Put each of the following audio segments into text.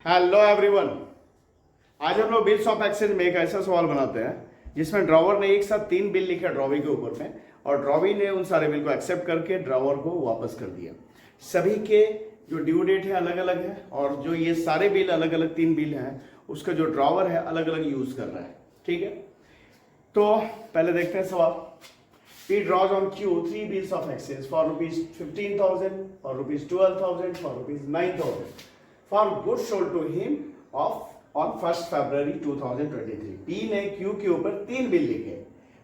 Hello everyone. आज हम लोग बिल्स ऑफ एक्सचेंज में एक ऐसा सवाल बनाते हैं जिसमें ड्रॉवर ने एक साथ 3 बिल लिखे ड्रॉवी के ऊपर में और ड्रॉवी ने उन सारे बिल को एक्सेप्ट करके ड्रॉवर को वापस कर दिया। सभी के जो ड्यू डेट है अलग अलग है और जो ये सारे बिल अलग अलग 3 बिल हैं उसका जो ड्रॉवर है अलग अलग यूज कर रहा है। ठीक है, तो पहले देखते हैं सवाल। He draws on Q 3 bills of exchange for rupees 15,000, for rupees 12,000, for rupees 9,000 for goods sold to him on 1st February 2023. P ने Q के ऊपर 3 बिल लिखे।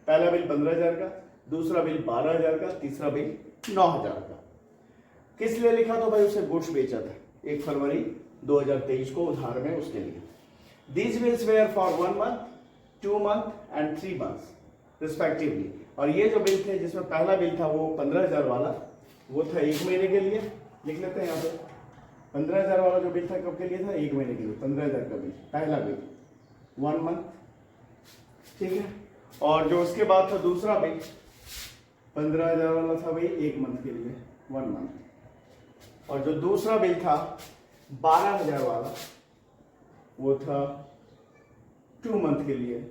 पहला बिल 15,000 का, दूसरा बिल 12,000 का, तीसरा बिल 9,000 का। किस लिए लिखा? तो भाई उसे गुड्स बेचा था 1 फरवरी 2023 को उधार में उसके लिए। These bills were for 1 month, 2 month and 3 months respectively. और ये जो बिल थे जिसमें पहला बिल था वो 15,000 वाला, वो था 1 महीने के लिए। लिख लेते हैं यहाँ पे 15,000 वाला जो बिल था कब के लिए था? 1 महीने के लिए। 15,000 का बिल, पहला बिल 1 मंथ। ठीक है, और जो उसके बाद था दूसरा बिल 15,000 वाला था भाई 1 मंथ के लिए, 1 मंथ। और जो दूसरा बिल था 12,000 वाला वो था 2 मंथ के लिए।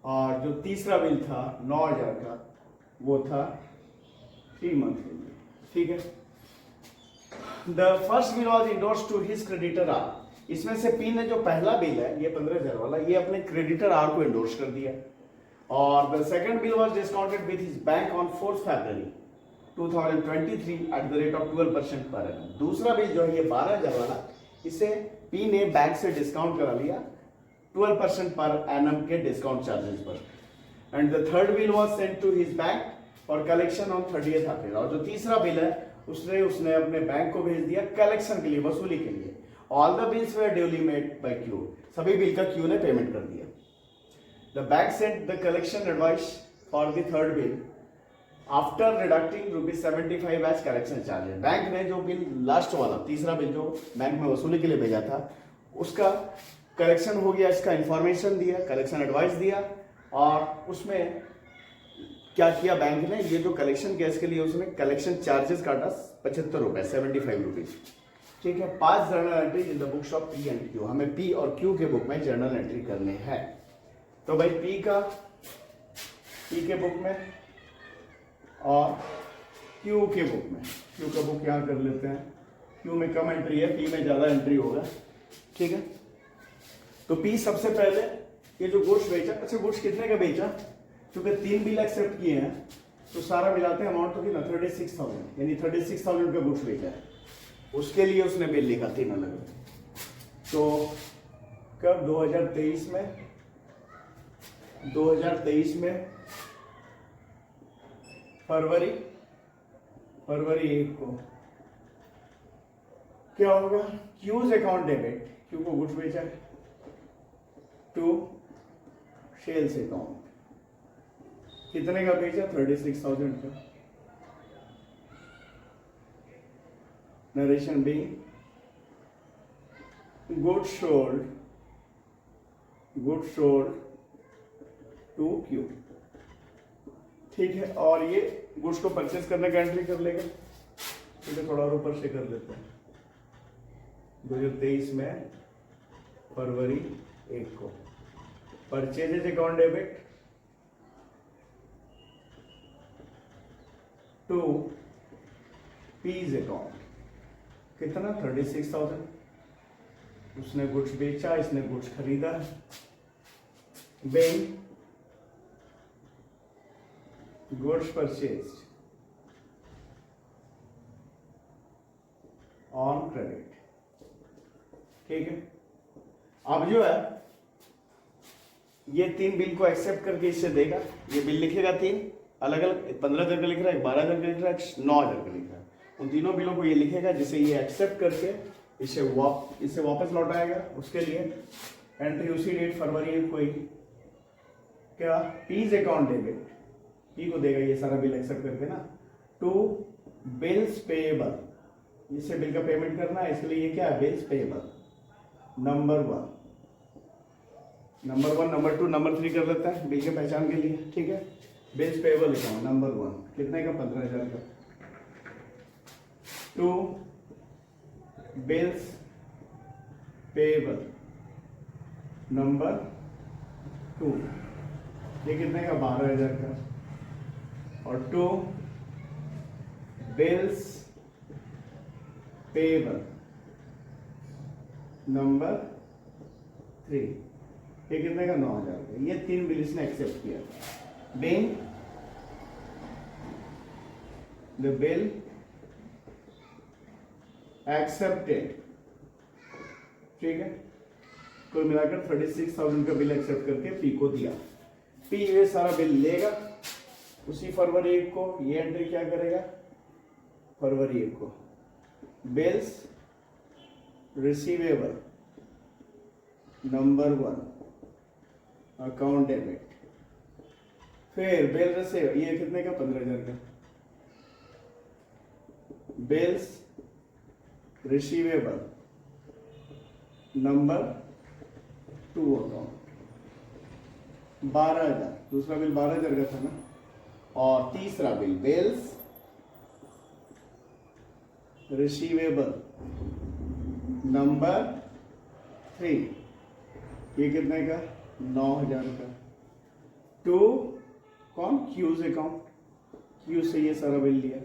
और जो तीसरा बिल था 9,000 का वो था 3 मंथ के लिए। ठीक है, the first bill was endorse to his creditor R. इसमें से पी ने जो पहला बिल है ये 15,000 वाला, ये अपने क्रेडिटर आर को इंडोर्स कर दिया। और the second bill was discounted with his bank on 4th February 2023 at the rate of 12% per annum. दूसरा बिल जो है ये 12,000 वाला, इसे पी ने बैंक से डिस्काउंट करा लिया 12% पर एनम के डिस्काउंट चार्जेस पर। And the third bill was sent to his bank for collection on 30th April। और जो तीसरा बिल है उसने अपने बैंक को भेज दिया कलेक्शन के लिए, वसूली के लिए। All the bills were duly made by Q. सभी बिल का क्यू ने पेमेंट कर दिया। The bank sent the collection advice for the third bill after deducting ₹75 as collection charges. Bank ने जो बिल लास्ट वाला तीसरा बिल जो बैंक में वसूली के लिए भेजा था उसका कलेक्शन हो गया, इसका इंफॉर्मेशन दिया, कलेक्शन एडवाइस दिया। और उसमें क्या किया बैंक ने, ये जो कलेक्शन केस के लिए उसने कलेक्शन चार्जेस काटा 75 रुपए, 75 रुपीज। ठीक है, 5 journal entry in the books of P and Q. हमें पी और क्यू के बुक में जर्नल एंट्री करने हैं। तो भाई पी के बुक में और क्यू के बुक में, क्यू का बुक यहाँ कर लेते हैं। क्यू में कम एंट्री है, पी में ज्यादा एंट्री होगा। ठीक है, तो पी सबसे पहले ये जो गुड्स बेचा, अच्छा गुड्स कितने का बेचा? क्योंकि 3 बिल एक्सेप्ट किए हैं तो सारा मिलाते हैं अमाउंट तो कितना 36,000, यानी 36,000 का गुड्स बेचा है। उसके लिए उसने बिल लिखा 3 अलग। तो कब? 2023 में फरवरी 1 को क्या होगा? क्यूज अकाउंट डेबिट, क्यू को गुड्स बेचा है, टू सेल्स अकाउंट। कितने का बेचा? 36,000 का। Narration be good sold to Q. ठीक है, और ये गुड्स को परचेज करने का एंट्री कर लेगा। ठीक है, थोड़ा और ऊपर से कर लेते हैं। 2023 में फरवरी 1 को purchases account debit to P's account. कितना? 36,000। उसने गुड्स बेचा, इसने गुड्स खरीदा। Bank goods purchase on credit. ठीक है, अब जो है ये 3 बिल को एक्सेप्ट करके इसे देगा। ये बिल लिखेगा 3 अलग अलग, 15,000 का लिख रहा है, 12,000 का लिख रहा है, 9,000 का लिख रहा है। उन तीनों बिलों को ये लिखेगा जिसे ये एक्सेप्ट करके इसे वापस लौटाएगा। उसके लिए एंट्री उसी डेट फरवरी 1 को ही क्या? पीज अकाउंट डेबिट, पी को देगा ये सारा बिल एक्सेप्ट करके ना, टू बिल्स पेएबल। इसे बिल का पेमेंट करना है, इसलिए ये क्या है? Bills payable number 1, number 2, number 3 कर लेता है बिल के पहचान के लिए। ठीक है, बिल्स पेएबल अकाउंट नंबर 1 कितने का? 15,000 का। टू बिल्स पेबल नंबर 2, ये कितने का 12,000 का। और 2 बिल्स पेबल नंबर 3, ये कितने का 9,000 का। ये 3 बिल इसने एक्सेप्ट किया। being the bill accepted, ठीक है। कुल मिलाकर 36,000 का बिल एक्सेप्ट करके पी को दिया। पी ये सारा बिल लेगा, उसी फरवरी 1 को ये एंट्री क्या करेगा, फरवरी 1 को bills receivable number 1 account debit. फिर बिल रिसीव ये कितने का 15,000 का। बिल्स रिसीवेबल नंबर 2 अकाउंट 12,000, दूसरा बिल 12,000 का था ना। और तीसरा बिल बिल्स रिसीवेबल नंबर 3, ये कितने का 9,000 का। टू कौन, क्यूज अकाउंट, क्यू से ये सारा बिल लिया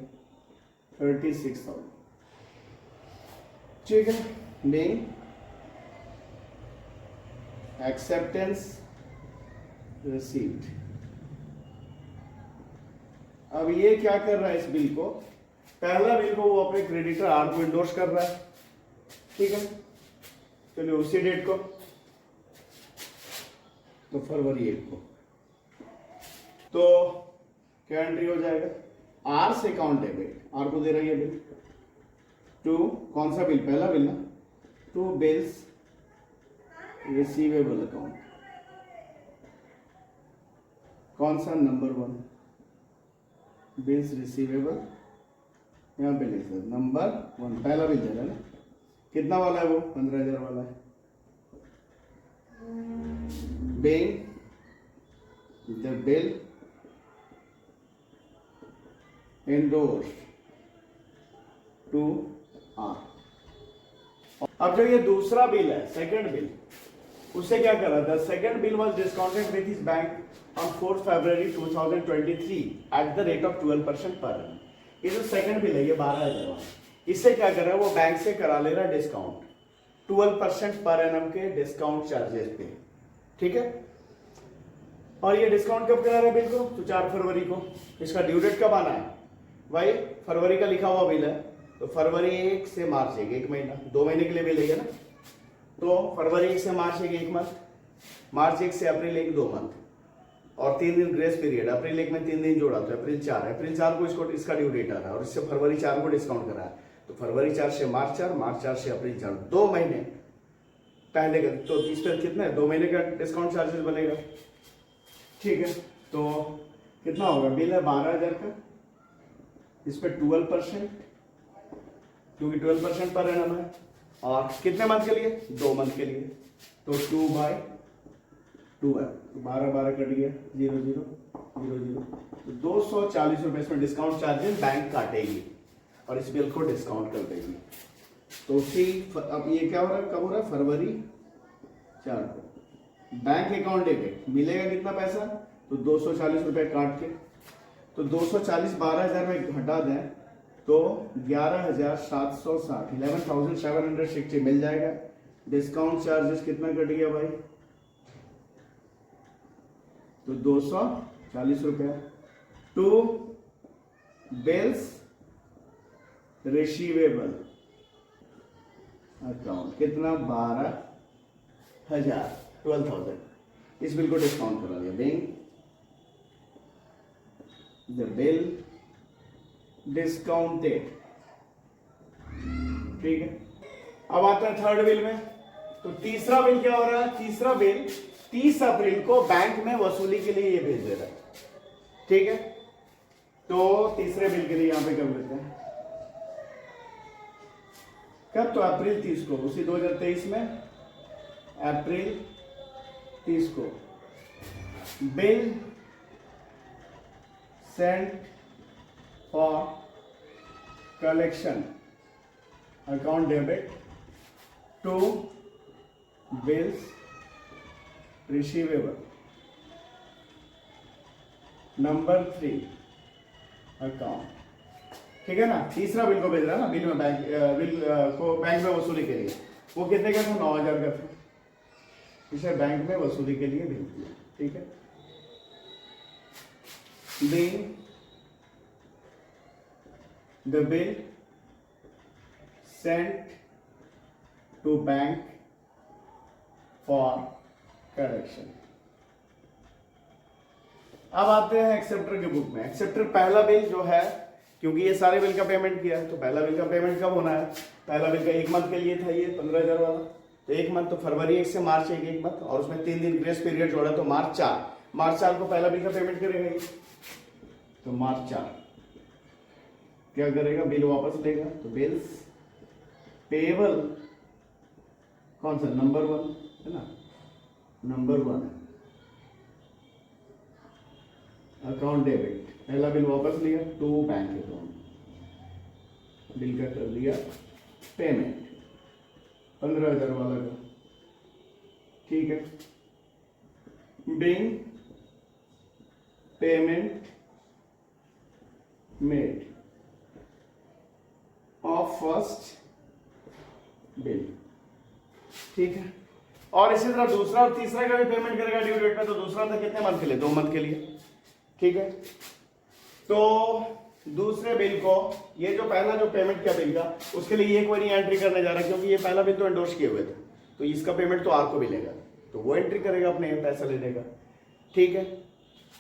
36,000, ठीक है। Name acceptance received. अब ये क्या कर रहा है, इस बिल को, पहला बिल को वो अपने क्रेडिटर आर को इंडोर्स कर रहा है, ठीक है। चलिए उसी डेट को, तो फरवरी 1 को, तो क्या एंट्री हो जाएगा, आर से अकाउंट डेबिट, आर को दे रही है बिल। टू कौन सा बिल, पहला बिल ना, टू बिल्स रिसीवेबल अकाउंट, कौन सा, नंबर 1 बिल्स रिसीवेबल, यहां पे लिख सकते नंबर 1, पहला बिल दे रहा है ना, कितना वाला है वो, 15,000 वाला है। being the bill endorsed to R। अब जो ये दूसरा बिल है, सेकंड बिल, उससे क्या करा था, second bill was discounted with his bank on 4 February 2023 at the rate of 12% पर annum। ये जो सेकंड बिल है ये 12,000 वाला, इससे क्या कर रहा है, वो बैंक से करा ले रहा है डिस्काउंट 12% पर एनम के डिस्काउंट चार्जेस पे, ठीक है। और ये डिस्काउंट कब करा रहा है बिल को, तो 4 फरवरी को। इसका ड्यू डेट कब आना है भाई, फरवरी का लिखा हुआ बिल है, तो फरवरी 1 से मार्च 1, 1 महीना, 2 महीने के लिए बिल है ना, तो फरवरी 1 से मार्च 1, 1 मंथ, मार्च 1 से अप्रैल 1, 2 मंथ, और 3 दिन ग्रेस पीरियड, अप्रैल 1 में 3 दिन जोड़ा तो अप्रैल 4 है, अप्रैल 4 को इसका ड्यू डेट आ रहा है, और इससे फरवरी 4 को डिस्काउंट करा है, तो फरवरी 4 से मार्च 4, मार्च 4 से अप्रैल 4, 2 महीने पहले का, तो इस पर कितना है, 2 महीने का डिस्काउंट चार्जेस बनेगा, ठीक है। तो कितना होगा, बिल है 12,000 का, इस पर 12%, क्योंकि 12% पर एनम है, और कितने मंथ के लिए, 2 मंथ के लिए, तो 2/2 है, तो 12 कट गया, 0 0 0 0, तो 240 रुपए इसमें डिस्काउंट चार्जेस बैंक काटेगी और इस बिल को डिस्काउंट कर देगी। तो उसी अब ये क्या हो रहा है, कब हो रहा है, फरवरी 4 को बैंक अकाउंट डेबिट मिलेगा कितना पैसा, तो 240 रुपए काट के, तो 240 12,000 में घटा दें तो 11,760 11,760 मिल जाएगा। डिस्काउंट चार्जेस कितना कट गया भाई, तो 240 रुपया। टू बिल्स रिसीवेबल अकाउंट कितना, 12,000 12,000, इस बिल को डिस्काउंट करा दिया, बेइंग द बिल डिस्काउंटेड, ठीक है। अब आता है थर्ड बिल में, तो तीसरा बिल क्या हो रहा है, तीसरा बिल 30 अप्रैल को बैंक में वसूली के लिए ये भेज दे रहा है, ठीक है। तो तीसरे बिल के लिए यहां पे कर लेते हैं, कब, तो अप्रैल 30 को, उसी 2023 में अप्रैल 30 को bill sent for collection account debit to bills receivable. Number 3 account, ठीक है ना। तीसरा बिल को भेज रहा है ना, बिल में बिल को बैंक में वसूली के लिए। वो कितने का था? 9,000 का था। इसे बैंक में वसूली के लिए भेज दिया, ठीक है। being the bill sent to bank for correction। अब आते हैं एक्सेप्टर की बुक में। एक्सेप्टर पहला बिल जो है, क्योंकि ये सारे बिल का पेमेंट किया है, तो पहला बिल का पेमेंट कब होना है? पहला बिल का 1 मंथ के लिए था ये 15,000 वाला, तो 1 मंथ तो फरवरी 1 से मार्च 1 मंथ, और उसमें 3 दिन ग्रेस पीरियड जोड़ा, तो मार्च 4 को पहला बिल का पेमेंट करेगा ये। तो मार्च 4 क्या करेगा? बिल वापस लेगा। तो बिल्स पेबल कौन सा? नंबर 1 है ना, नंबर 1 अकाउंट डेबिट, पहला बिल वापस लिया टू बैंक अकाउंट, बिल का कर दिया पेमेंट 15,000 वाला का, ठीक है। Being payment made of first bill, ठीक है। और इसी तरह दूसरा और तीसरा का भी पेमेंट करेगा ड्यू डेट पे। तो दूसरा था कितने मंथ के लिए? 2 मंथ के लिए, ठीक है। तो दूसरे बिल को, ये जो पहला जो पेमेंट किया बिल का, उसके लिए ये कोई नहीं एंट्री करने जा रहा, क्योंकि ये पहला बिल तो एंडोर्स किए हुए थे, तो इसका पेमेंट तो आपको मिलेगा, तो वो एंट्री करेगा अपने पैसा लेने का, ठीक है।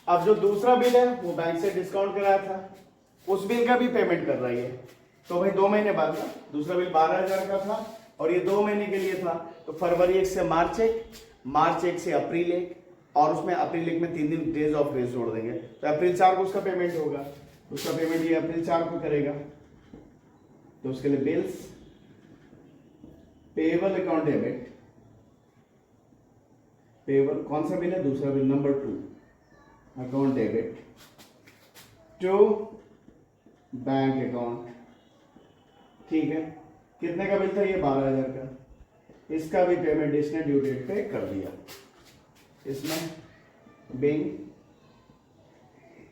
अब जो दूसरा बिल है वो बैंक से डिस्काउंट कराया था, उस बिल का भी पेमेंट कर रहा है, तो भाई 2 महीने बाद का दूसरा बिल 12,000 का था, और ये 2 महीने के लिए था। तो फरवरी 1 से मार्च 1, मार्च 1 से अप्रैल 1, और उसमें अप्रैल 1 में 3 दिन डेज ऑफ ग्रेस जोड़ देंगे, तो अप्रैल 4 को उसका पेमेंट होगा। उसका पेमेंट ये अप्रैल 4 को करेगा, तो उसके लिए bills payable account debit, payable कौन सा बिल है? दूसरा bill number 2 account debit to bank account, ठीक है। कितने का बिल था ये? 12,000 का। इसका भी पेमेंट इसने ड्यू डेट पे कर दिया। इसमें being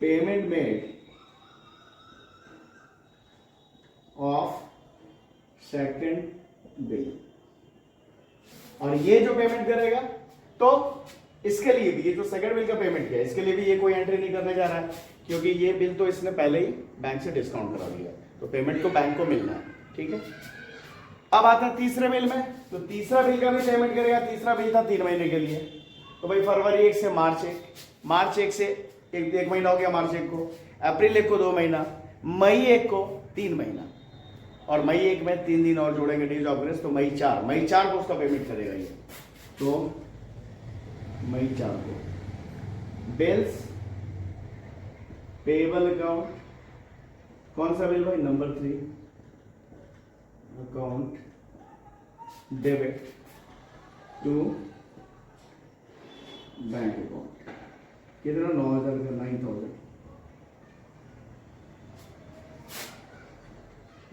payment made of second bill, और ये जो पेमेंट करेगा, तो इसके लिए भी, ये जो सेकंड बिल का पेमेंट किया, इसके लिए भी ये कोई एंट्री नहीं करने जा रहा है, क्योंकि ये बिल तो इसने पहले ही बैंक से डिस्काउंट करा दिया, तो पेमेंट तो बैंक को मिलना है, ठीक है। अब आता है तीसरे बिल में, तो तीसरा बिल का भी पेमेंट करेगा। तीसरा बिल था 3 महीने के लिए, तो भाई फरवरी 1 से मार्च 1, मार्च 1 से एक महीना हो गया मार्च 1 को, अप्रैल 1 को 2 महीना, मई 1 को 3 महीना, और मई 1 में 3 दिन और जोड़ेंगे डेज ऑफ ग्रेस, तो मई 4 को उसका पेमेंट करेगा ये। तो मई 4 को बिल्स पेबल अकाउंट, कौन सा बिल भाई? Number 3 account debit to bank account, कितना? 9,000 का, 9,000।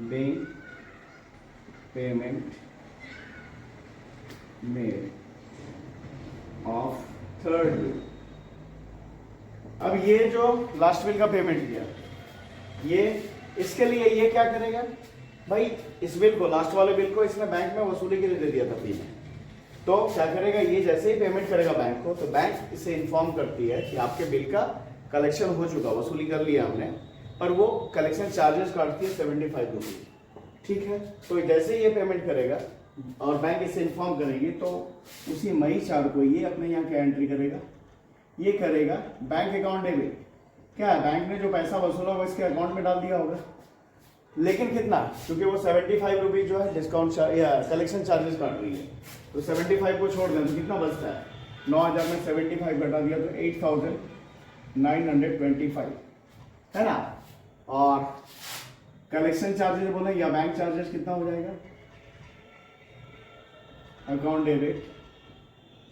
Being payment made of third bill. अब ये जो लास्ट बिल का पेमेंट किया, ये इसके लिए ये क्या करेगा भाई? इस बिल को, लास्ट वाले बिल को इसने बैंक में वसूली के लिए दे दिया था पी में, तो क्या करेगा? ये जैसे ही पेमेंट करेगा बैंक को, तो बैंक इसे इन्फॉर्म करती है कि आपके बिल का कलेक्शन हो चुका, वसूली कर लिया हमने, पर वो कलेक्शन चार्जेस काटती है 75 रुपीज, ठीक है। तो जैसे ही ये पेमेंट करेगा और बैंक इसे इन्फॉर्म करेंगे, तो उसी मई 4 को ये अपने यहाँ क्या एंट्री करेगा? ये करेगा बैंक अकाउंट डेबिट। क्या है? बैंक ने जो पैसा वसूला वो इसके अकाउंट में डाल दिया होगा, लेकिन कितना? क्योंकि वो 75 रुपीज जो है डिस्काउंट या कलेक्शन चार्जेस काट रही है, तो 75 को छोड़ दें तो कितना बचता है? 9,000 में 75 घटा दिया तो 8,925 है ना। और कलेक्शन चार्जेस बोले या बैंक चार्जेस कितना हो जाएगा? Account debit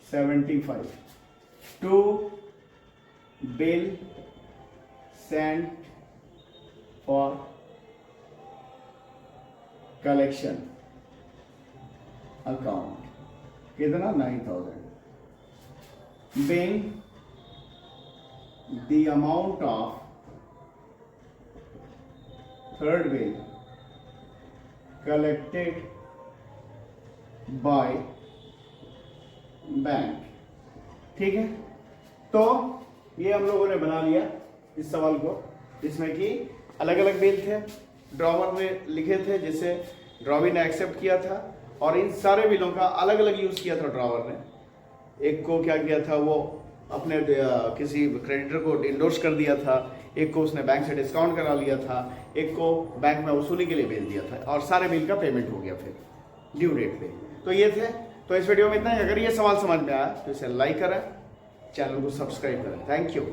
75 to bill send for collection account, कितना 9,000 being the amount of third bill collected by bank. ठीक है, तो ये हम लोगों ने बना लिया इस सवाल को, जिसमें कि अलग अलग बिल थे, ड्रॉवर में लिखे थे जिसे ड्रॉवी ने एक्सेप्ट किया था, और इन सारे बिलों का अलग अलग यूज किया था ड्रॉवर ने। एक को क्या किया था, वो अपने किसी क्रेडिटर को इंडोर्स कर दिया था, एक को उसने बैंक से डिस्काउंट करा लिया था, एक को बैंक में वसूली के लिए भेज दिया था, और सारे बिल का पेमेंट हो गया फिर ड्यू डेट पे। तो ये थे। तो इस वीडियो में इतना ही। अगर ये सवाल समझ में आया तो इसे लाइक करें, चैनल को सब्सक्राइब करें। Thank you.